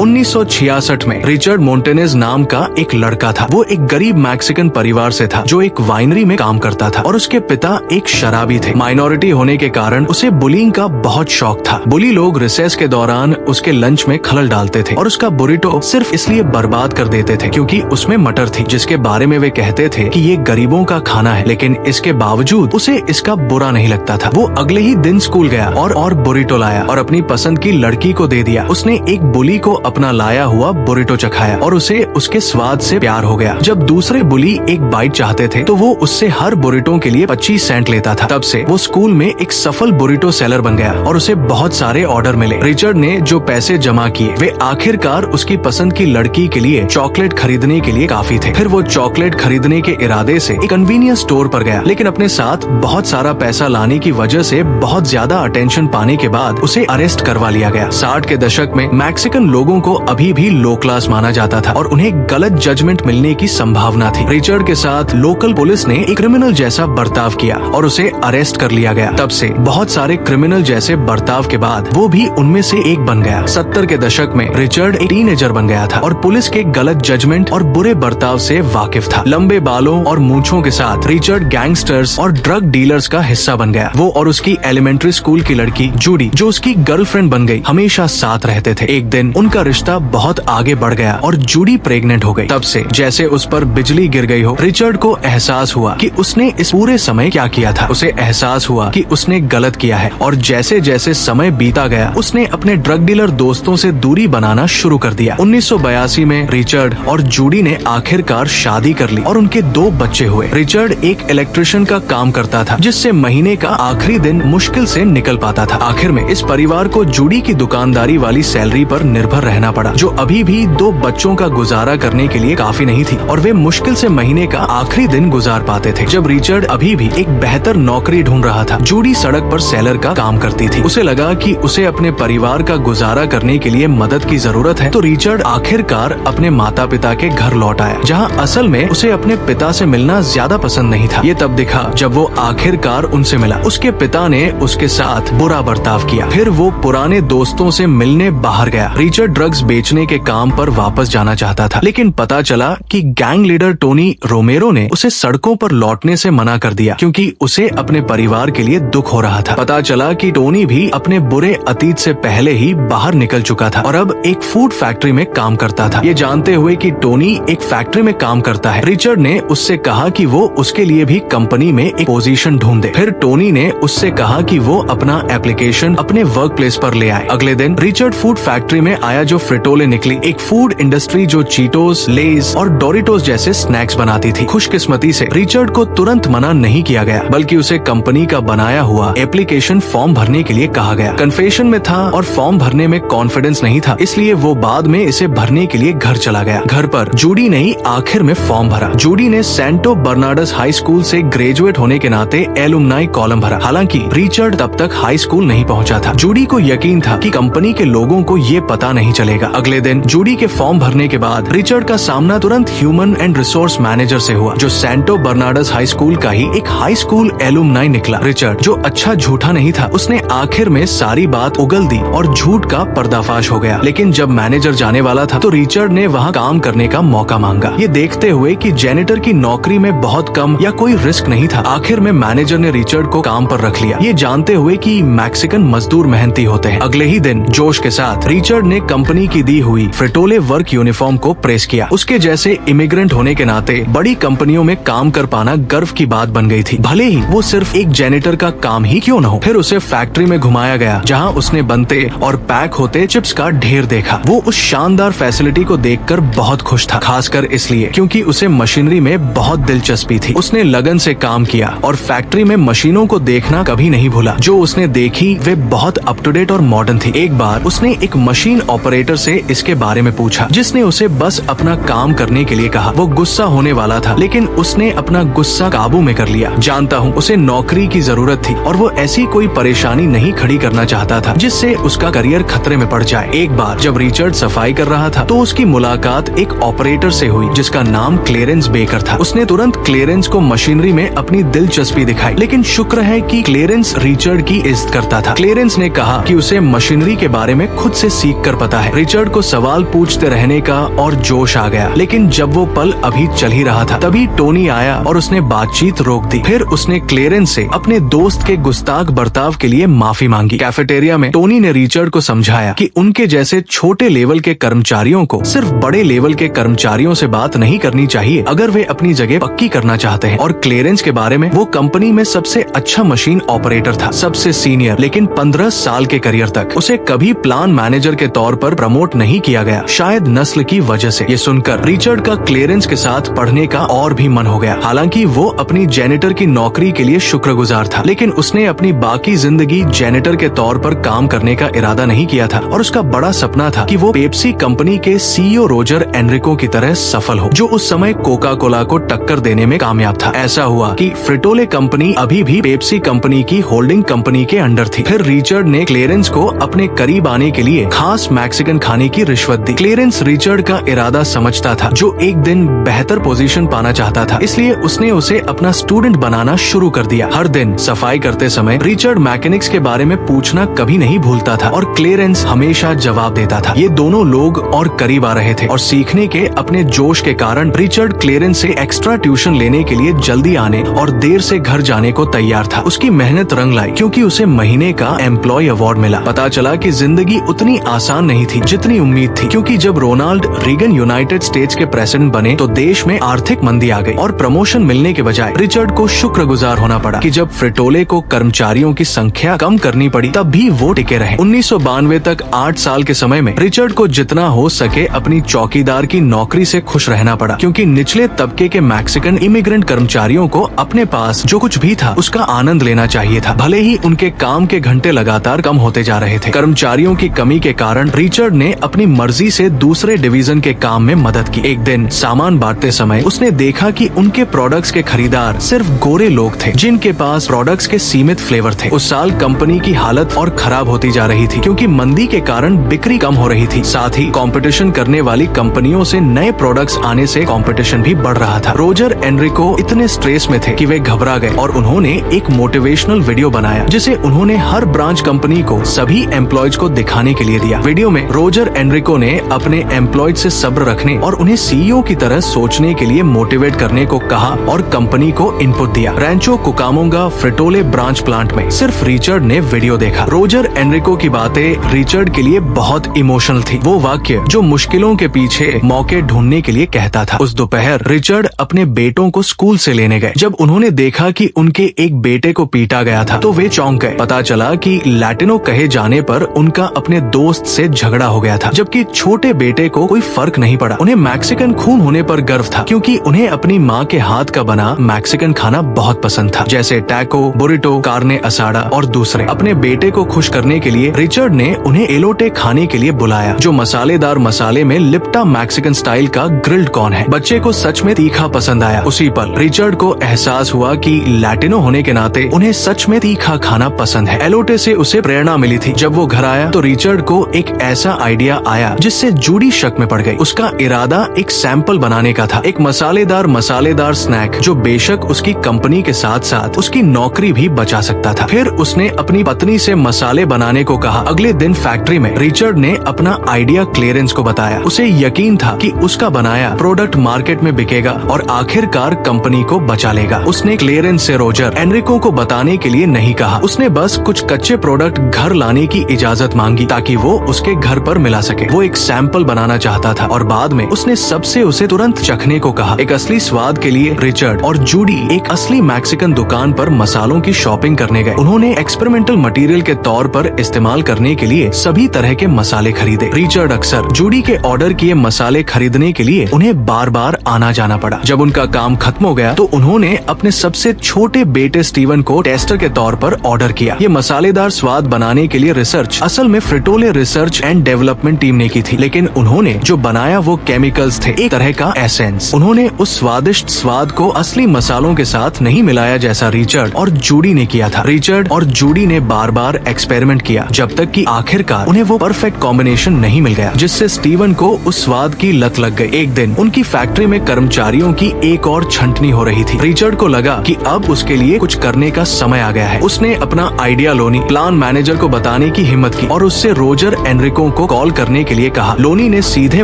1966 में रिचर्ड मोंटेनेज नाम का एक लड़का था। वो एक गरीब मैक्सिकन परिवार से था जो एक वाइनरी में काम करता था और उसके पिता एक शराबी थे। माइनॉरिटी होने के कारण उसे बुलिंग का बहुत शौक था। बुली लोग रिसेस के दौरान उसके लंच में खलल डालते थे और उसका बुरिटो सिर्फ इसलिए बर्बाद कर देते थे क्योंकि उसमें मटर थी, जिसके बारे में वे कहते थे कि ये गरीबों का खाना है। लेकिन इसके बावजूद उसे इसका बुरा नहीं लगता था। वो अगले ही दिन स्कूल गया और बुरिटो लाया और अपनी पसंद की लड़की को दे दिया। उसने एक बुली को अपना लाया हुआ बुरिटो चखाया और उसे उसके स्वाद से प्यार हो गया। जब दूसरे बुली एक बाइट चाहते थे तो वो उससे हर बुरिटो के लिए 25 सेंट लेता था। तब से वो स्कूल में एक सफल बुरिटो सेलर बन गया और उसे बहुत सारे ऑर्डर मिले। रिचर्ड ने जो पैसे जमा किए वे आखिरकार उसकी पसंद की लड़की के लिए चॉकलेट खरीदने के लिए काफी थे। फिर वो चॉकलेट खरीदने के इरादे से एक कन्वीनियंस स्टोर पर गया, लेकिन अपने साथ बहुत सारा पैसा लाने की वजह से बहुत ज्यादा अटेंशन पाने के बाद उसे अरेस्ट करवा लिया गया। 60 के दशक में मैक्सिकन लोगों को अभी भी लो क्लास माना जाता था और उन्हें गलत जजमेंट मिलने की संभावना थी। रिचर्ड के साथ लोकल पुलिस ने एक क्रिमिनल जैसा बर्ताव किया और उसे अरेस्ट कर लिया गया। तब से बहुत सारे क्रिमिनल जैसे बर्ताव के बाद वो भी उनमें से एक बन गया। 70 के दशक में रिचर्ड एक टीनेजर बन गया था और पुलिस के गलत जजमेंट और बुरे बर्ताव से वाकिफ था। लंबे बालों और मूंछों के साथ रिचर्ड गैंगस्टर्स और ड्रग डीलर्स का हिस्सा बन गया। वो और उसकी एलिमेंट्री स्कूल की लड़की जूडी, जो उसकी गर्लफ्रेंड बन गई, हमेशा साथ रहते थे। एक दिन उनका रिश्ता बहुत आगे बढ़ गया और जूडी प्रेग्नेंट हो गई। तब से जैसे उस पर बिजली गिर गई हो, रिचर्ड को एहसास हुआ कि उसने इस पूरे समय क्या किया था। उसे एहसास हुआ कि उसने गलत किया है और जैसे जैसे समय बीता गया उसने अपने ड्रग डीलर दोस्तों से दूरी बनाना शुरू कर दिया। 1982 में रिचर्ड और जूडी ने आखिरकार शादी कर ली और उनके 2 बच्चे हुए। रिचर्ड एक इलेक्ट्रिशियन का काम करता था जिससे महीने का आखिरी दिन मुश्किल से निकल पाता था। आखिर में इस परिवार को जूडी की दुकानदारी वाली सैलरी पर निर्भर रहना पड़ा, जो अभी भी 2 बच्चों का गुजारा करने के लिए काफी नहीं थी और वे मुश्किल से महीने का आखिरी दिन गुजार पाते थे। जब रिचर्ड अभी भी एक बेहतर नौकरी ढूंढ रहा था, जूडी सड़क पर सेलर का काम करती थी। उसे लगा कि उसे अपने परिवार का गुजारा करने के लिए मदद की जरूरत है, तो रिचर्ड आखिरकार अपने माता पिता के घर लौट आया, जहाँ असल में उसे अपने पिता से मिलना ज्यादा पसंद नहीं था। ये तब दिखा जब वो आखिरकार उनसे मिला। उसके पिता ने उसके साथ बुरा बर्ताव किया। फिर वो पुराने दोस्तों से मिलने बाहर गया। रिचर्ड ड्रग्स बेचने के काम पर वापस जाना चाहता था, लेकिन पता चला कि गैंग लीडर टोनी रोमेरो ने उसे सड़कों पर लौटने से मना कर दिया क्योंकि उसे अपने परिवार के लिए दुख हो रहा था। पता चला कि टोनी भी अपने बुरे अतीत से पहले ही बाहर निकल चुका था और अब एक फूड फैक्ट्री में काम करता था। ये जानते हुए कि टोनी एक फैक्ट्री में काम करता है, रिचर्ड ने उससे कहा कि वो उसके लिए भी कंपनी में एक पोजीशन ढूंढे। फिर टोनी ने उससे कहा कि वो अपना एप्लीकेशन अपने वर्क प्लेस पर ले आए। अगले दिन रिचर्ड फूड फैक्ट्री में आया जो फ्रिटोले निकली, एक फूड इंडस्ट्री जो चीटोस, लेज और डोरिटोस जैसे स्नैक्स बनाती थी। खुशकिस्मती से रिचर्ड को तुरंत मना नहीं किया गया, बल्कि उसे कंपनी का बनाया हुआ एप्लीकेशन फॉर्म भरने के लिए कहा गया। कन्फेशन में था और फॉर्म भरने में कॉन्फिडेंस नहीं था, इसलिए वो बाद में इसे भरने के लिए घर चला गया। घर पर जूडी ने ही आखिर में फॉर्म भरा। जूडी ने सेंटो बर्नार्डस हाई स्कूल से ग्रेजुएट होने के नाते एलुमनाई कॉलम भरा। हालांकि रिचर्ड तब तक हाई स्कूल नहीं पहुंचा था। जूडी को यकीन था कि कंपनी के लोगों को ये पता नहीं चलेगा। अगले दिन जूडी के फॉर्म भरने के बाद रिचर्ड का सामना तुरंत ह्यूमन एंड रिसोर्स मैनेजर से हुआ, जो सेंटो बर्नार्डस हाई स्कूल का ही एक हाई स्कूल एलुमनाई निकला। रिचर्ड, जो अच्छा झूठा नहीं था, उसने आखिर में सारी बात उगल दी और झूठ का पर्दाफाश हो गया। लेकिन जब मैनेजर जाने वाला था तो रिचर्ड ने वहाँ काम करने का मौका मांगा। ये देखते हुए कि जेनिटर की नौकरी में बहुत कम या कोई रिस्क नहीं था, आखिर में मैनेजर ने रिचर्ड को काम पर रख लिया, ये जानते हुए कि मैक्सिकन मजदूर मेहनती होते हैं। अगले ही दिन जोश के साथ रिचर्ड ने कंपनी की दी हुई फ्रिटोले वर्क यूनिफॉर्म को प्रेस किया। उसके जैसे इमिग्रेंट होने के नाते बड़ी कंपनियों में काम कर पाना गर्व की बात बन गई थी, भले ही वो सिर्फ एक जेनिटर का काम ही क्यों न हो। फिर उसे फैक्ट्री में घुमाया गया, जहाँ उसने बनते और पैक होते चिप्स का ढेर देखा। वो उस शानदार फैसिलिटी को देखकर बहुत खुश था, खासकर इसलिए क्योंकि उसे मशीनरी में बहुत दिलचस्पी थी। उसने लगन से काम किया और फैक्ट्री में मशीनों को देखना कभी नहीं भूला। जो उसने देखी वे बहुत अप टू डेट और मॉडर्न थी। एक बार उसने एक मशीन ऑपरेटर से इसके बारे में पूछा, जिसने उसे बस अपना काम करने के लिए कहा। वो गुस्सा होने वाला था, लेकिन उसने अपना गुस्सा काबू में कर लिया। जानता हूँ उसे नौकरी की जरूरत थी और वो ऐसी कोई परेशानी नहीं खड़ी करना चाहता था जिससे उसका करियर खतरे में पड़ जाए। एक बार जब रिचर्ड सफाई कर रहा था तो उसकी मुलाकात एक ऑपरेटर से हुई जिसका नाम क्लेरेंस बेकर था। उसने तुरंत क्लेरेंस को मशीनरी में अपनी दिलचस्पी दिखाई, लेकिन शुक्र है कि क्लेरेंस रिचर्ड की इज्जत करता था। क्लेरेंस ने कहा कि उसे मशीनरी के बारे में खुद से सीख कर पता है है। रिचर्ड को सवाल पूछते रहने का और जोश आ गया, लेकिन जब वो पल अभी चल ही रहा था तभी टोनी आया और उसने बातचीत रोक दी। फिर उसने क्लेरेंस से अपने दोस्त के गुस्ताख बर्ताव के लिए माफी मांगी। कैफेटेरिया में टोनी ने रिचर्ड को समझाया कि उनके जैसे छोटे लेवल के कर्मचारियों को सिर्फ बड़े लेवल के कर्मचारियों से बात नहीं करनी चाहिए अगर वे अपनी जगह पक्की करना चाहते हैं। और क्लेरेंस के बारे में, वो कंपनी में सबसे अच्छा मशीन ऑपरेटर था, सबसे सीनियर, लेकिन 15 साल के करियर तक उसे कभी प्लान मैनेजर के तौर पर प्रमोट नहीं किया गया, शायद नस्ल की वजह से। ये सुनकर रिचर्ड का क्लेरेंस के साथ पढ़ने का और भी मन हो गया। हालांकि वो अपनी जेनिटर की नौकरी के लिए शुक्रगुजार था, लेकिन उसने अपनी बाकी जिंदगी जेनिटर के तौर पर काम करने का इरादा नहीं किया था और उसका बड़ा सपना था कि वो पेप्सी कंपनी के सीईओ रोजर एनरिको की तरह सफल हो, जो उस समय कोका कोला को टक्कर देने में कामयाब था। ऐसा हुआ कि फ्रिटोले कंपनी अभी भी पेप्सी कंपनी की होल्डिंग कंपनी के अंडर थी। फिर रिचर्ड ने क्लेरेंस को अपने करीब आने के लिए खास मैक्सिकन खाने की रिश्वत दी। क्लेरेंस रिचर्ड का इरादा समझता था, जो एक दिन बेहतर पोजीशन पाना चाहता था, इसलिए उसने उसे अपना स्टूडेंट बनाना शुरू कर दिया। हर दिन सफाई करते समय रिचर्ड मैकेनिक्स के बारे में पूछना कभी नहीं भूलता था और क्लेरेंस हमेशा जवाब देता था। ये दोनों लोग और करीब आ रहे थे और सीखने के अपने जोश के कारण रिचर्ड क्लेरेंस से एक्स्ट्रा ट्यूशन लेने के लिए जल्दी आने और देर से घर जाने को तैयार था। उसकी मेहनत रंग लाई, क्योंकि उसे महीने का एम्प्लॉय अवार्ड मिला। पता चला कि जिंदगी उतनी आसान नहीं थी जितनी उम्मीद थी, क्योंकि जब रोनाल्ड रीगन यूनाइटेड स्टेट्स के प्रेसिडेंट बने तो देश में आर्थिक मंदी आ गई और प्रमोशन मिलने के बजाय रिचर्ड को शुक्रगुजार होना पड़ा कि जब फ्रिटोले को कर्मचारियों की संख्या कम करनी पड़ी तब भी वो टिके रहे। 1992 तक 8 साल के समय में रिचर्ड को जितना हो सके अपनी चौकीदार की नौकरी से खुश रहना पड़ा, क्योंकि निचले तबके के मैक्सिकन इमिग्रेंट कर्मचारियों को अपने पास जो कुछ भी था उसका आनंद लेना चाहिए था, भले ही उनके काम के घंटे लगातार कम होते जा रहे थे। कर्मचारियों की कमी के कारण रिचर्ड ने अपनी मर्जी से दूसरे डिवीजन के काम में मदद की। एक दिन सामान बांटते समय उसने देखा कि उनके प्रोडक्ट्स के खरीदार सिर्फ गोरे लोग थे, जिनके पास प्रोडक्ट्स के सीमित फ्लेवर थे। उस साल कंपनी की हालत और खराब होती जा रही थी, क्योंकि मंदी के कारण बिक्री कम हो रही थी। साथ ही कंपटीशन करने वाली कंपनियों से नए प्रोडक्ट्स आने से कंपटीशन भी बढ़ रहा था। रोजर एनरिको इतने स्ट्रेस में थे कि वे घबरा गए और उन्होंने एक मोटिवेशनल वीडियो बनाया, जिसे उन्होंने हर ब्रांच कंपनी को सभी एम्प्लॉयज को दिखाने के लिए दिया। वीडियो में रोजर एनरिको ने अपने एम्प्लॉयज से सब्र रखने और उन्हें सीईओ की तरह सोचने के लिए मोटिवेट करने को कहा और कंपनी को इनपुट दिया। रैंचो कुकामोंगा फ्रिटोले ब्रांच प्लांट में सिर्फ रिचर्ड ने वीडियो देखा। रोजर एनरिको की बातें रिचर्ड के लिए बहुत इमोशनल थी। वो वाक्य जो मुश्किलों के पीछे मौके ढूंढने के लिए कहता था। उस दोपहर रिचर्ड अपने बेटों को स्कूल से लेने गए। जब उन्होंने देखा कि उनके एक बेटे को पीटा गया था तो वे चौंक गए। पता चला कि लैटिनो कहे जाने पर उनका अपने दोस्त से झगड़ा हो गया था, जबकि छोटे बेटे को कोई फर्क नहीं पड़ा। उन्हें मैक्सिकन खून होने पर गर्व था, क्योंकि उन्हें अपनी माँ के हाथ का बना मैक्सिकन खाना बहुत पसंद था, जैसे टैको, बुरिटो, कार्ने असाडा और दूसरे। अपने बेटे को खुश करने के लिए रिचर्ड ने उन्हें एलोटे खाने के लिए बुलाया, जो मसालेदार मसाले में लिप्टा मैक्सिकन स्टाइल का ग्रिल्ड कॉर्न है। बच्चे को सच में तीखा पसंद आया। उसी पल रिचर्ड को एहसास हुआ कि लैटिनो होने के नाते उन्हें सच में तीखा खाना पसंद है। एलोटे से उसे प्रेरणा मिली थी। जब वो घर आया तो रिचर्ड को एक ऐसा आइडिया आया जिससे जूडी शक में पड़ गई। उसका इरादा एक सैंपल बनाने का था, एक मसालेदार स्नैक जो बेशक उसकी कंपनी के साथ साथ उसकी नौकरी भी बचा सकता था। फिर उसने अपनी पत्नी से मसाले बनाने को कहा। अगले दिन फैक्ट्री में रिचर्ड ने अपना आइडिया क्लेरेंस को बताया। उसे यकीन था कि उसका बनाया प्रोडक्ट मार्केट में बिकेगा और आखिरकार कंपनी को बचा लेगा। उसने क्लेरेंस से रोजर एनरिको को बताने के लिए नहीं कहा। उसने बस कुछ कच्चे प्रोडक्ट घर लाने की इजाजत मांगी ताकि वो उसके घर पर मिला सके। वो एक सैंपल बनाना चाहता था और बाद में उसने सबसे उसे तुरंत चखने को कहा। एक असली स्वाद के लिए रिचर्ड और जूडी एक असली मैक्सिकन दुकान पर मसालों की शॉपिंग करने गए। उन्होंने एक्सपेरिमेंटल मटेरियल के तौर पर इस्तेमाल करने के लिए सभी तरह के मसाले खरीदे। रिचर्ड अक्सर जूडी के ऑर्डर किए मसाले खरीदने के लिए उन्हें बार बार आना जाना पड़ा। जब उनका काम खत्म हो गया तो उन्होंने अपने सबसे छोटे बेटे स्टीवन को टेस्टर के तौर पर ऑर्डर किया। ये मसालेदार स्वाद बनाने के लिए रिसर्च असल में फ्रिटोले रिसर्च एंड डेवलपमेंट टीम ने की थी, लेकिन उन्होंने जो बनाया वो केमिकल्स थे, एक तरह का एसेंस। उन्होंने उस स्वादिष्ट स्वाद को असली मसालों के साथ नहीं मिलाया जैसा रिचर्ड और जूडी ने किया था। रिचर्ड और जूडी ने बार बार एक्सपेरिमेंट किया, जब तक कि आखिरकार उन्हें वो परफेक्ट कॉम्बिनेशन नहीं मिल गया जिससे स्टीवन को उस स्वाद की लत लग गई। एक दिन उनकी फैक्ट्री में कर्मचारियों की एक और छंटनी हो रही थी। रिचर्ड को लगा कि अब उसके लिए कुछ करने का समय आ गया है। उसने अपना आइडिया लोनी प्लान मैनेजर को बताने की हिम्मत की और उससे रोजर एनरिको को कॉल करने के लिए कहा। लोनी ने सीधे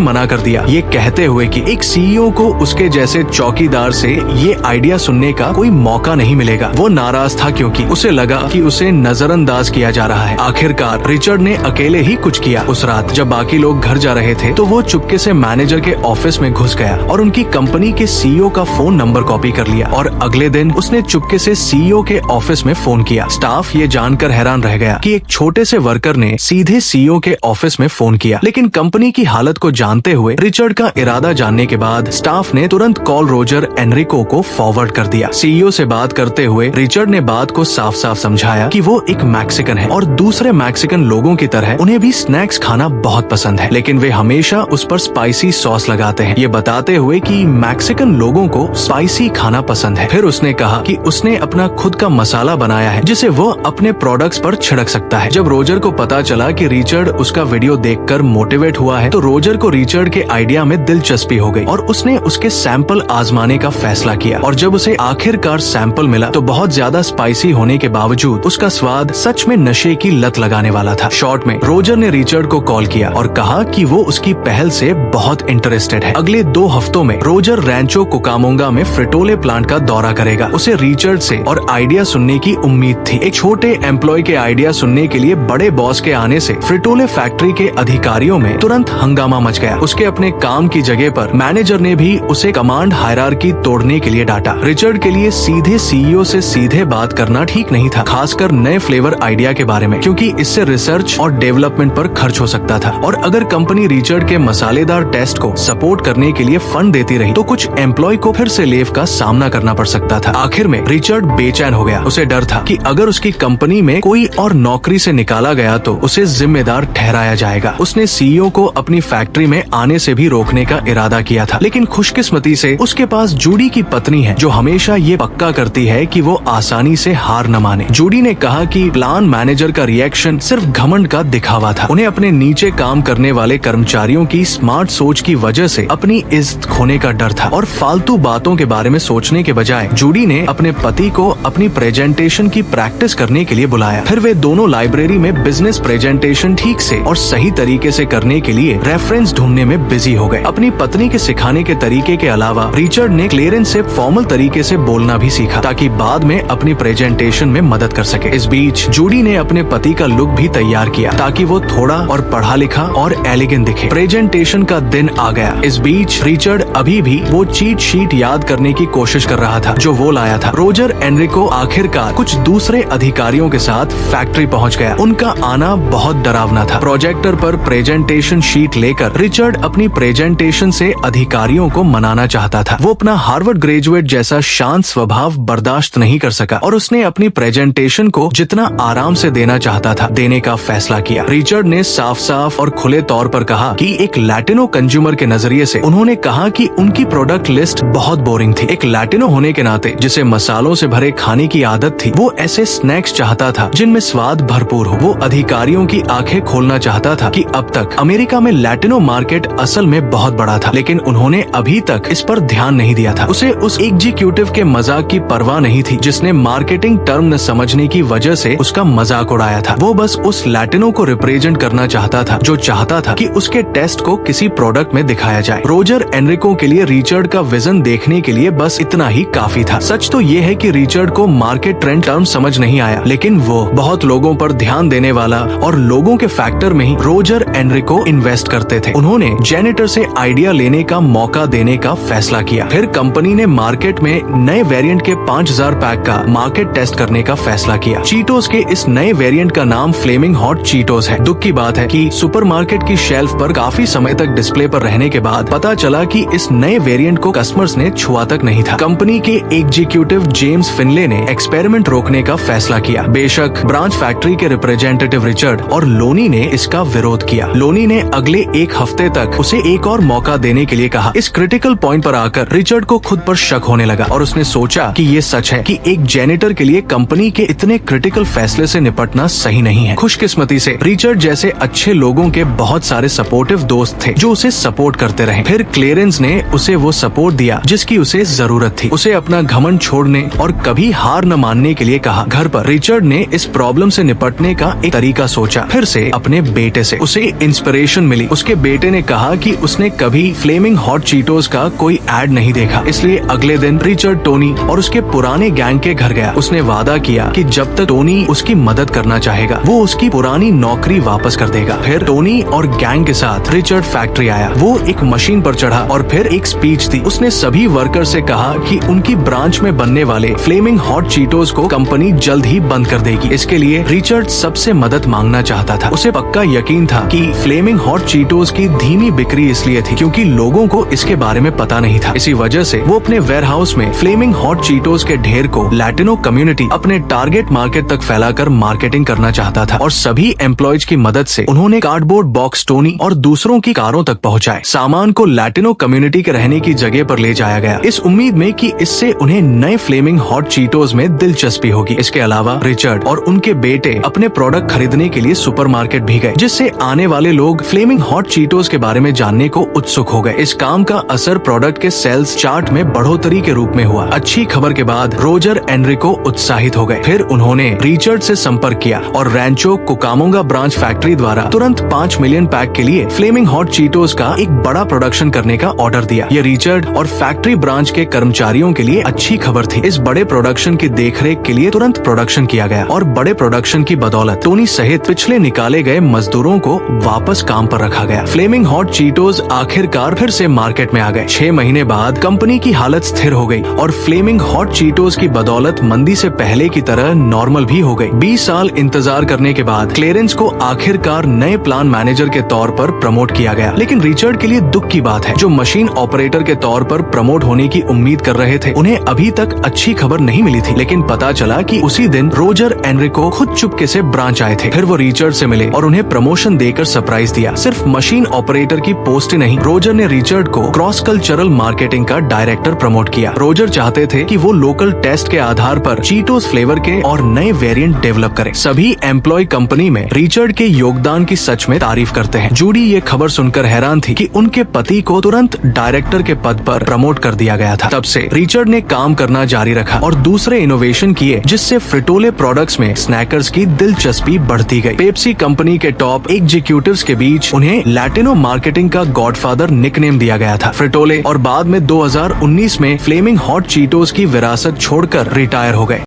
मना कर दिया, ये कहते हुए कि एक सीईओ को उसके जैसे चौकीदार से ये आइडिया सुनने का कोई मौका नहीं मिलेगा। वो नाराज था क्योंकि उसे लगा कि उसे नजरअंदाज किया जा रहा है। आखिरकार रिचर्ड ने अकेले ही कुछ किया। उस रात जब बाकी लोग घर जा रहे थे तो वो चुपके से मैनेजर के ऑफिस में घुस गया और उनकी कंपनी के सीईओ का फोन नंबर कॉपी कर लिया और अगले दिन उसने चुपके से सीईओ के ऑफिस में फोन किया। स्टाफ ये जानकर हैरान रह गया कि एक छोटे से वर्कर ने सीधे सीईओ के ऑफिस में फोन किया, लेकिन कंपनी की हालत को जानते हुए रिचर्ड का इरादा जानने के बाद स्टाफ ने तुरंत कॉल रोजर एनरिको को फॉरवर्ड कर दिया। सीईओ से बात करते हुए रिचर्ड ने बात को साफ साफ समझाया कि वो एक मैक्सिकन है और दूसरे मैक्सिकन लोगों की तरह उन्हें भी स्नैक्स खाना बहुत पसंद है, लेकिन वे हमेशा उस पर स्पाइसी सॉस लगाते हैं, ये बताते हुए कि मैक्सिकन लोगों को स्पाइसी खाना पसंद है। फिर उसने कहा कि उसने अपना खुद का मसाला बनाया है जिसे वो अपने प्रोडक्ट्स पर छिड़क सकता है। जब रोजर को पता चला कि रिचर्ड उसका वीडियो देखकर मोटिवेट हुआ है तो रोजर को रिचर्ड के आइडिया में दिलचस्पी हो गई और उसने उसके सैंपल आजमाने का फैसला किया। और जब उसे आखिरकार सैंपल मिला तो बहुत ज्यादा स्पाइसी होने के बावजूद उसका स्वाद सच में नशे की लत लगाने वाला था। शॉर्ट में रोजर ने रिचर्ड को कॉल किया और कहा कि वो उसकी पहल से बहुत इंटरेस्टेड है। अगले 2 हफ्तों में रोजर रैंचो कुकामोंगा में फ्रिटोले प्लांट का दौरा करेगा। उसे रिचर्ड से और आइडिया सुनने की उम्मीद थी। एक छोटे एम्प्लॉय के आइडिया सुनने के लिए बड़े बॉस के आने से फ्रिटोले फैक्ट्री के अधिकारियों में तुरंत हंगामा मच गया। उसके अपने काम की जगह पर मैनेजर ने भी उसे कमांड हायरार्की तोड़ने के लिए डांटा। रिचर्ड के लिए सीधे सीईओ से सीधे बात करना ठीक नहीं था, खासकर नए फ्लेवर आइडिया के बारे में, क्योंकि इससे रिसर्च और डेवलपमेंट पर खर्च हो सकता था। और अगर कंपनी रिचर्ड के मसालेदार टेस्ट को सपोर्ट करने के लिए फंड देती रही तो कुछ एम्प्लॉय को फिर से लेव का सामना करना पड़ सकता था। आखिर में रिचर्ड बेचैन हो गया। उसे डर था कि अगर उसकी कंपनी में कोई और नौकरी से निकाला गया तो उसे जिम्मेदार ठहराया जाएगा। उसने सीईओ को अपनी फैक्ट्री में आने से भी रोकने का इरादा किया था, लेकिन खुशकिस्मती से उसके पास जूडी की पत्नी है जो हमेशा ये पक्का करती है कि वो आसानी से हार न माने। जूडी ने कहा कि प्लान मैनेजर का रिएक्शन सिर्फ घमंड का दिखावा था। उन्हें अपने नीचे काम करने वाले कर्मचारियों की स्मार्ट सोच की वजह से अपनी इज्जत खोने का डर था और फालतू बातों के बारे में सोचने के बजाय जूडी ने अपने पति को अपनी प्रेजेंटेशन की प्रैक्टिस करने के लिए बुलाया। फिर वे दोनों लाइब्रेरी में बिजनेस प्रेजेंटेशन ठीक से और सही तरीके से करने के लिए रेफरेंस ढूंढने में बिजी हो गए। अपनी पत्नी के सिखाने के तरीके के अलावा रिचर्ड ने क्लेरेंस से फॉर्मल तरीके से बोलना भी सीखा ताकि बाद में अपनी प्रेजेंटेशन में मदद कर सके। इस बीच जूडी ने अपने पति का लुक भी तैयार किया ताकि वो थोड़ा और पढ़ा लिखा और एलिगेंट दिखे। प्रेजेंटेशन का दिन आ गया। इस बीच रिचर्ड अभी भी वो चीट शीट याद करने की कोशिश कर रहा था जो वो लाया था। रोजर एनरिको आखिरकार कुछ दूसरे अधिकारियों के साथ फैक्ट्री पहुंच गया। उनका आना बहुत डरावना था। प्रोजेक्टर पर प्रेजेंटेशन शीट लेकर रिचर्ड अपनी प्रेजेंटेशन से अधिकारियों को मनाना चाहता था। वो अपना हार्वर्ड ग्रेजुएट जैसा शांत स्वभाव बर्दाश्त नहीं कर सका और उसने अपनी प्रेजेंटेशन को जितना आराम से देना चाहता था देने का फैसला किया। रिचर्ड ने साफ साफ और खुले तौर पर कहा कि एक लैटिनो कंज्यूमर के नजरिए से उन्होंने कहा कि उनकी प्रोडक्ट लिस्ट बहुत बोरिंग थी। एक लैटिनो होने के नाते जिसे मसालों से भरे खाने की आदत थी, वो ऐसे स्नैक्स चाहता था जिनमें स्वाद भरपूर हो। वो अधिकारियों की आंखें खोलना चाहता था कि अब तक अमेरिका में लैटिनो मार्केट असल में बहुत बड़ा था, लेकिन उन्होंने अभी तक इस पर ध्यान नहीं दिया था। उसे उस एग्जीक्यूटिव के मजाक की परवाह नहीं थी जिसने मार्केटिंग टर्म न समझने की वजह से उसका मजाक उड़ाया था। वो बस उस लैटिनो को रिप्रेजेंट करना चाहता था जो चाहता था कि उसके टेस्ट को किसी प्रोडक्ट में दिखाया जाए। रोजर एनरिको के लिए रिचर्ड का विजन देखने के लिए बस इतना ही काफी था। सच तो ये है कि रिचर्ड को मार्केट ट्रेंड टर्म समझ नहीं आया, लेकिन वो बहुत लोगों पर ध्यान देने वाला और लोगों के फैक्टर में ही रोजर एनरिको इन्वेस्ट करते थे। उन्होंने जेनेटर से आइडिया लेने का मौका देने का फैसला किया। फिर कंपनी ने मार्केट में नए वेरिएंट के 5000 पैक का मार्केट टेस्ट करने का फैसला किया। चीटोस के इस नए वेरिएंट का नाम फ्लेमिंग हॉट चीटोस है। दुख की बात है कि सुपरमार्केट की शेल्फ पर काफी समय तक डिस्प्ले पर रहने के बाद पता चला कि इस नए वेरिएंट को कस्टमर्स ने छुआ तक नहीं था। कंपनी के एग्जीक्यूटिव जेम्स फिनले ने एक्सपेरिमेंट रोकने का फैसला किया। बेशक ब्रांच फैक्ट्री के रिप्रेजेंटेटिव रिचर्ड और लोनी ने इसका विरोध किया। लोनी ने अगले 1 हफ्ते तक उसे एक और मौका देने के लिए कहा। इस क्रिटिकल पॉइंट पर आकर रिचर्ड को खुद पर शक होने लगा और उसने सोचा कि ये सच है कि एक जेनेटर के लिए कंपनी के इतने क्रिटिकल फैसले से निपटना सही नहीं है। खुशकिस्मती से रिचर्ड जैसे अच्छे लोगों के बहुत सारे सपोर्टिव दोस्त थे जो उसे सपोर्ट करते रहे। फिर क्लेरेंस ने उसे वो सपोर्ट दिया जिसकी उसे जरूरत थी। उसे अपना घमंड छोड़ने और कभी हार न मानने के लिए कहा। घर पर रिचर्ड ने इस प्रॉब्लम से निपटने का एक तरीका सोचा। फिर से अपने बेटे से उसे इंस्पिरेशन मिली। उसके बेटे ने कहा कि उसने कभी फ्लेमिंग हॉट चीटोस का कोई एड नहीं देखा, इसलिए अगले दिन रिचर्ड टोनी और उसके पुराने गैंग के घर गया। उसने वादा किया कि जब तक टोनी उसकी मदद करना चाहेगा वो उसकी पुरानी नौकरी वापस कर देगा। फिर टोनी और गैंग के साथ रिचर्ड फैक्ट्री आया। वो एक मशीन पर चढ़ा और फिर एक स्पीच दी। उसने सभी वर्कर से कहा कि उनकी ब्रांच में बनने वाले फ्लेमिंग हॉट चीटोस को कंपनी जल्द ही बंद कर देगी। इसके लिए रिचर्ड सबसे मदद मांगना चाहता था। उसे पक्का यकीन था कि फ्लेमिंग हॉट चीटोस की धीमी बिक्री इसलिए थी क्योंकि लोगों को इसके बारे में पता नहीं था। इसी वजह से वो अपने वेयरहाउस में फ्लेमिंग हॉट चीटोस के ढेर को लैटिनो कम्युनिटी अपने टारगेट मार्केट तक फैलाकर मार्केटिंग करना चाहता था और सभी एम्प्लॉयज की मदद से उन्होंने कार्डबोर्ड बॉक्स टोनी और दूसरों की कारों तक पहुंचाए। सामान को लैटिनो कम्युनिटी के रहने की जगह पर ले जाया गया, इस उम्मीद में कि इससे उन्हें नए फ्लेमिंग हॉट चीटोस में दिलचस्पी होगी। इसके अलावा रिचर्ड और उनके बेटे अपने प्रोडक्ट खरीदने के लिए सुपरमार्केट भी गए, जिससे आने वाले लोग फ्लेमिंग हॉट चीटोस के बारे में जानने को उत्सुक हो गए। इस काम का असर प्रोडक्ट के सेल्स चार्ट में बढ़ोतरी के रूप में हुआ। अच्छी खबर के बाद रोजर एनरिको उत्साहित हो गए। फिर उन्होंने रिचर्ड से संपर्क किया और रैंचो कुकामोंगा ब्रांच फैक्ट्री द्वारा तुरंत 5 मिलियन पैक के लिए फ्लेमिंग हॉट चीटोस का एक बड़ा प्रोडक्शन करने का ऑर्डर दिया। ये रिचर्ड और फैक्ट्री ब्रांच के कर्मचारियों के लिए अच्छी खबर थी। इस बड़े प्रोडक्शन की देखरेख के लिए तुरंत प्रोडक्शन किया गया और बड़े प्रोडक्शन की बदौलत टोनी सहित पिछले निकाले गए मजदूरों को वापस काम पर रखा गया। फ्लेमिंग हॉट चीटोस आखिरकार फिर से मार्केट में आ गए। 6 महीने बाद कंपनी की हालत स्थिर हो गई और फ्लेमिंग हॉट चीटोस की बदौलत मंदी से पहले की तरह नॉर्मल भी हो गई। 20 साल इंतजार करने के बाद क्लेरेंस को आखिरकार नए प्लान मैनेजर के तौर पर प्रमोट किया गया। लेकिन रिचर्ड के लिए दुख की बात है, जो मशीन ऑपरेटर के तौर पर प्रमोट होने की उम्मीद कर रहे थे, उन्हें अभी तक अच्छी खबर नहीं मिली थी। लेकिन पता चला कि उसी दिन रोजर एनरिको खुद चुपके से ब्रांच आए थे। फिर वो रिचर्ड से मिले और उन्हें प्रमोशन देकर सरप्राइज दिया। सिर्फ मशीन ऑपरेटर की पोस्ट ही नहीं, रोजर ने रिचर्ड को क्रॉस कल्चरल मार्केटिंग का डायरेक्टर प्रमोट किया। रोजर चाहते थे कि वो लोकल टेस्ट के आधार पर चीटोस फ्लेवर के और नए वेरिएंट डेवलप करे। सभी एम्प्लॉय कंपनी में रिचर्ड के योगदान की सच में तारीफ करते हैं। जूडी ये खबर सुनकर हैरान थी कि उनके पति को तुरंत डायरेक्टर के पद पर प्रमोट कर दिया गया था। तब से रिचर्ड ने काम करना जारी रखा और दूसरे इनोवेशन किए, जिससे फ्रिटोले प्रोडक्ट्स में स्नैकर्स की दिलचस्पी बढ़ती गई। पेप्सी कंपनी के टॉप एग्जीक्यूटिव्स के बीच उन्हें लैटिनो मार्केटिंग का गॉडफादर निकनेम दिया गया था। फ्रिटोले और बाद में 2019 में फ्लेमिंग हॉट चीटोस की विरासत छोड़कर रिटायर हो गए।